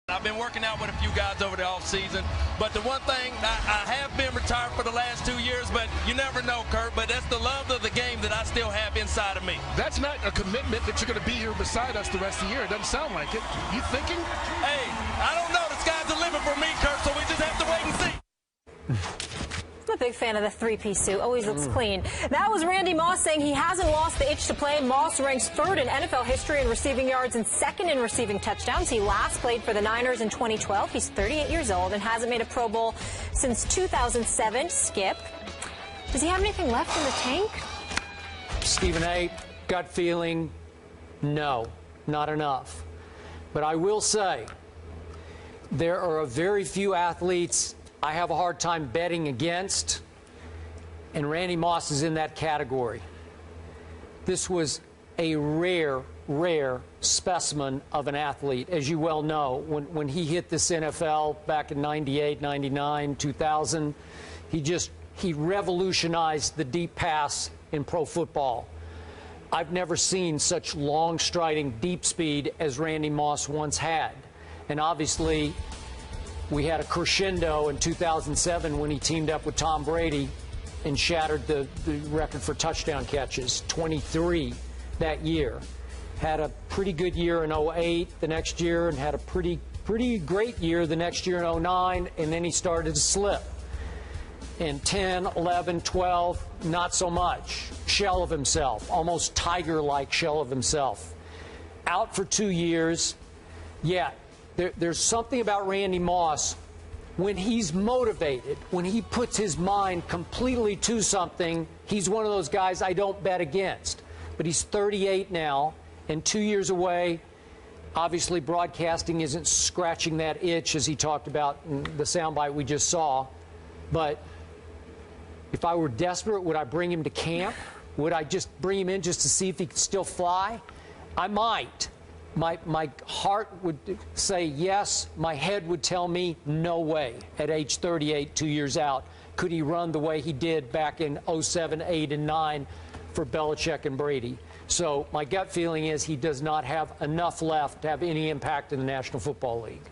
I've been working out with a few guys over the offseason, but the one thing, I have been retired for the last 2 years, but you never know, Kurt, but that's the love of the game that I still have inside of me. That's not a commitment that you're going to be here beside us the rest of the year. It doesn't sound like it. You thinking? Hey, I don't know. The sky's the limit for me, Kurt, so we just have to wait and see. I'm a big fan of the three-piece suit. Always looks clean. That was Randy Moss saying he hasn't lost the itch to play. Moss ranks third in NFL history in receiving yards and second in receiving touchdowns. He last played for the Niners in 2012. He's 38 years old and hasn't made a Pro Bowl since 2007. Skip, does he have anything left in the tank? Stephen A., gut feeling, no, not enough. But I will say, there are a very few athletes I have a hard time betting against, and Randy Moss is in that category. This was a rare specimen of an athlete, as you well know. When he hit this NFL back in 98, 99, 2000, he revolutionized the deep pass in pro football. I've never seen such long striding deep speed as Randy Moss once had. And obviously, we had a crescendo in 2007 when he teamed up with Tom Brady and shattered the record for touchdown catches, 23 that year. Had a pretty good year in 08 the next year, and had a pretty great year the next year in 09, and then he started to slip. In 10, 11, 12, not so much. Shell of himself, almost tiger-like shell of himself. Out for 2 years. Yeah. There's something about Randy Moss, when he's motivated, when he puts his mind completely to something, he's one of those guys I don't bet against. But he's 38 now and 2 years away. Obviously, broadcasting isn't scratching that itch, as he talked about in the soundbite we just saw. But if I were desperate, would I bring him to camp? Would I just bring him in just to see if he could still fly? I might. My heart would say yes. My head would tell me no way. At age 38, 2 years out, could he run the way he did back in 07, 8, and 9 for Belichick and Brady? So my gut feeling is he does not have enough left to have any impact in the National Football League.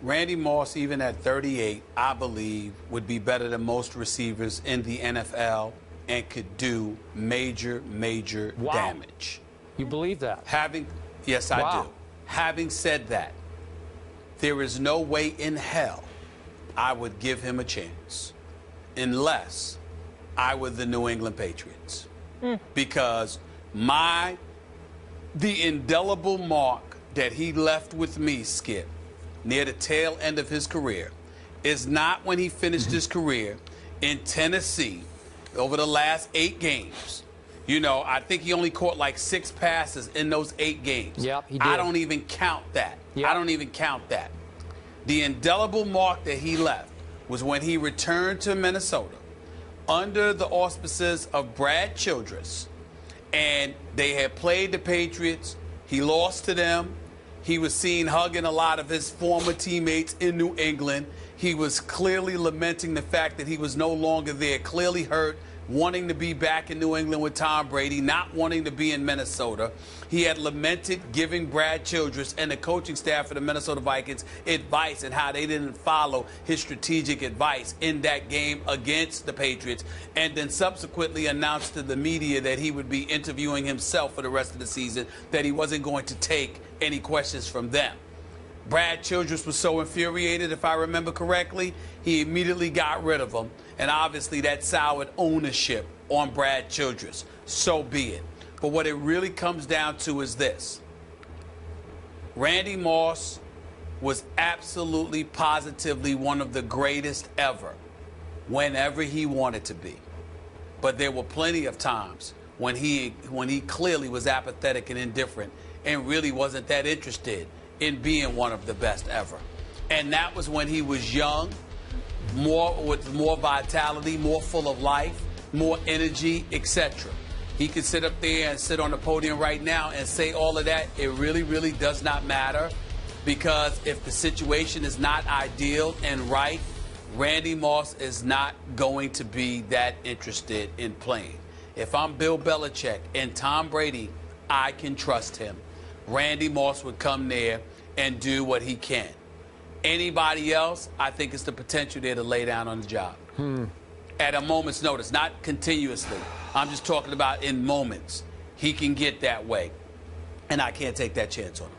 Randy Moss, even at 38, I believe, would be better than most receivers in the NFL and could do major damage. You believe that? Yes, I do. Having said that, there is no way in hell I would give him a chance unless I were the New England Patriots. Because the indelible mark that he left with me, Skip, near the tail end of his career, is not when he finished his career in Tennessee over the last 8 games. You know, I think he only caught like 6 passes in those 8 games. Yep, he did. I don't even count that. Yep. I don't even count that. The indelible mark that he left was when he returned to Minnesota under the auspices of Brad Childress, and they had played the Patriots. He lost to them. He was seen hugging a lot of his former teammates in New England. He was clearly lamenting the fact that he was no longer there, clearly hurt, wanting to be back in New England with Tom Brady, not wanting to be in Minnesota. He had lamented giving Brad Childress and the coaching staff of the Minnesota Vikings advice and how they didn't follow his strategic advice in that game against the Patriots, and then subsequently announced to the media that he would be interviewing himself for the rest of the season, that he wasn't going to take any questions from them. Brad Childress was so infuriated, if I remember correctly, he immediately got rid of him. And obviously that soured ownership on Brad Childress. So be it. But what it really comes down to is this. Randy Moss was absolutely, positively one of the greatest ever whenever he wanted to be. But there were plenty of times when he clearly was apathetic and indifferent and really wasn't that interested in being one of the best ever. And that was when he was young, with more vitality, more full of life, more energy, etc. He could sit up there and sit on the podium right now and say all of that. It really does not matter, because if the situation is not ideal and right, Randy Moss is not going to be that interested in playing. If I'm Bill Belichick and Tom Brady, I can trust him. Randy Moss would come there and do what he can. Anybody else, I think it's the potential there to lay down on the job. At a moment's notice, not continuously. I'm just talking about in moments. He can get that way, and I can't take that chance on him.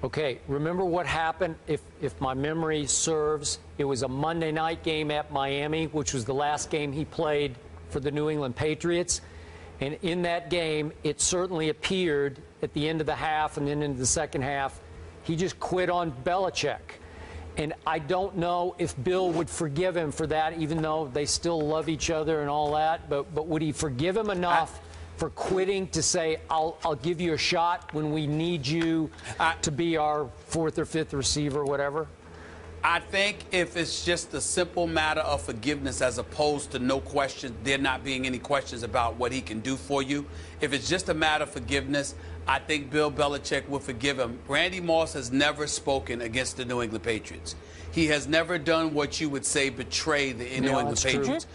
Okay, remember what happened, if my memory serves, it was a Monday night game at Miami, which was the last game he played for the New England Patriots. And in that game, it certainly appeared at the end of the half and then into the second half, he just quit on Belichick. And I don't know if Bill would forgive him for that, even though they still love each other and all that. But would he forgive him enough for quitting to say, I'll give you a shot when we need you to be our fourth or fifth receiver, whatever? I think if it's just a simple matter of forgiveness as opposed to no question, there not being any questions about what he can do for you, if it's just a matter of forgiveness, I think Bill Belichick will forgive him. Randy Moss has never spoken against the New England Patriots. He has never done what you would say betray the New England Patriots.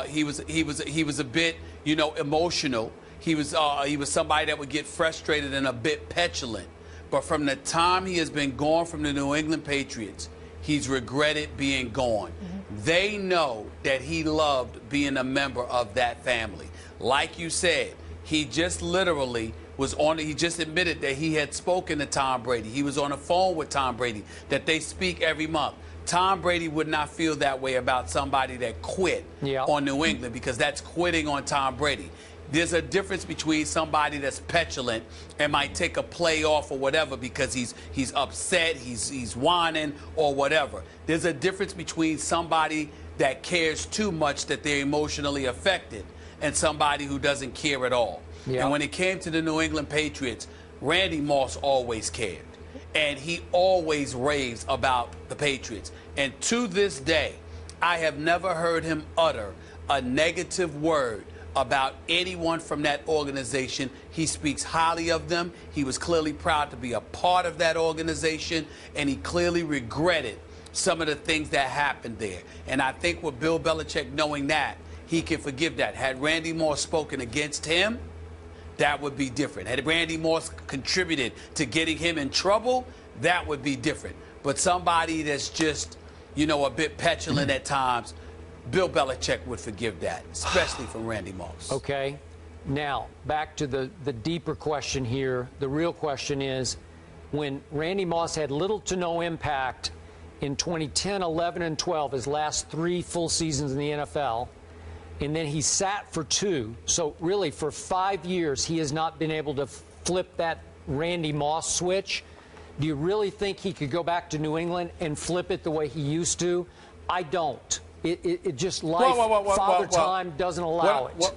He was a bit, emotional. He was somebody that would get frustrated and a bit petulant. But from the time he has been gone from the New England Patriots, he's regretted being gone. They know that he loved being a member of that family. Like you said, he just literally he just admitted that he had spoken to Tom Brady. He was on the phone with Tom Brady, that they speak every month. Tom Brady would not feel that way about somebody that quit on New England, because that's quitting on Tom Brady. There's a difference between somebody that's petulant and might take a play off or whatever because he's upset, he's whining or whatever. There's a difference between somebody that cares too much that they're emotionally affected and somebody who doesn't care at all. And when it came to the New England Patriots, Randy Moss always cared. And he always raves about the Patriots. And to this day, I have never heard him utter a negative word about anyone from that organization. He speaks highly of them. He was clearly proud to be a part of that organization, and he clearly regretted some of the things that happened there. And I think with Bill Belichick knowing that, he can forgive that. Had Randy Moss spoken against him, that would be different. Had Randy Moss contributed to getting him in trouble, that would be different. But somebody that's just, a bit petulant at times, Bill Belichick would forgive that, especially from Randy Moss. Okay. Now, back to the deeper question here. The real question is, when Randy Moss had little to no impact in 2010, 11, and 12, his last 3 full seasons in the NFL, and then he sat for 2. So really, for 5 years, he has not been able to flip that Randy Moss switch. Do you really think he could go back to New England and flip it the way he used to? I don't. It just Father Time doesn't allow it.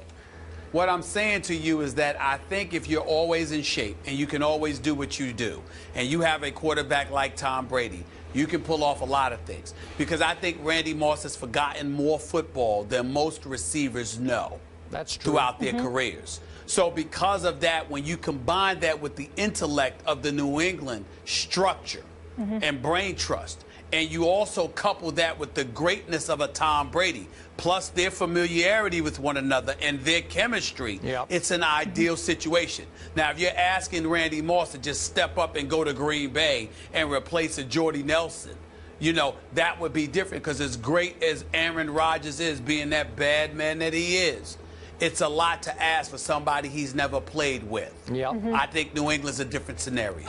What I'm saying to you is that I think if you're always in shape and you can always do what you do, and you have a quarterback like Tom Brady, you can pull off a lot of things. Because I think Randy Moss has forgotten more football than most receivers know. That's true. Throughout their careers. So because of that, when you combine that with the intellect of the New England structure and brain trust, and you also couple that with the greatness of a Tom Brady, plus their familiarity with one another and their chemistry, it's an ideal situation. Now, if you're asking Randy Moss to just step up and go to Green Bay and replace a Jordy Nelson, that would be different, because as great as Aaron Rodgers is, being that bad man that he is, it's a lot to ask for somebody he's never played with. I think New England's a different scenario.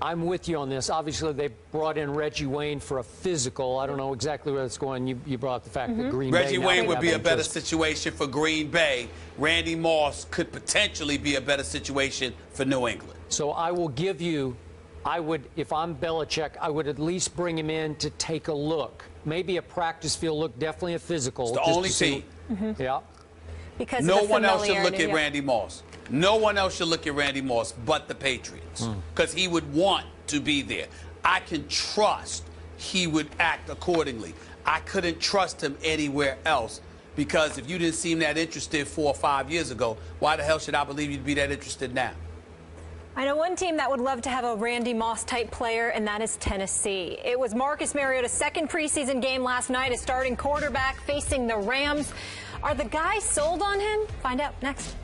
I'm with you on this. Obviously, they brought in Reggie Wayne for a physical. I don't know exactly where it's going. You brought up the fact that Green Bay... Reggie Wayne would be a better situation for Green Bay. Randy Moss could potentially be a better situation for New England. So I will give you... if I'm Belichick, I would at least bring him in to take a look. Maybe a practice field look, definitely a physical. It's the only team. Because no one else should look at Randy Moss. No one else should look at Randy Moss but the Patriots, because he would want to be there. I can trust he would act accordingly. I couldn't trust him anywhere else, because if you didn't seem that interested 4 or 5 years ago, why the hell should I believe you'd be that interested now? I know one team that would love to have a Randy Moss-type player, and that is Tennessee. It was Marcus Mariota's second preseason game last night as starting quarterback facing the Rams. Are the guys sold on him? Find out next.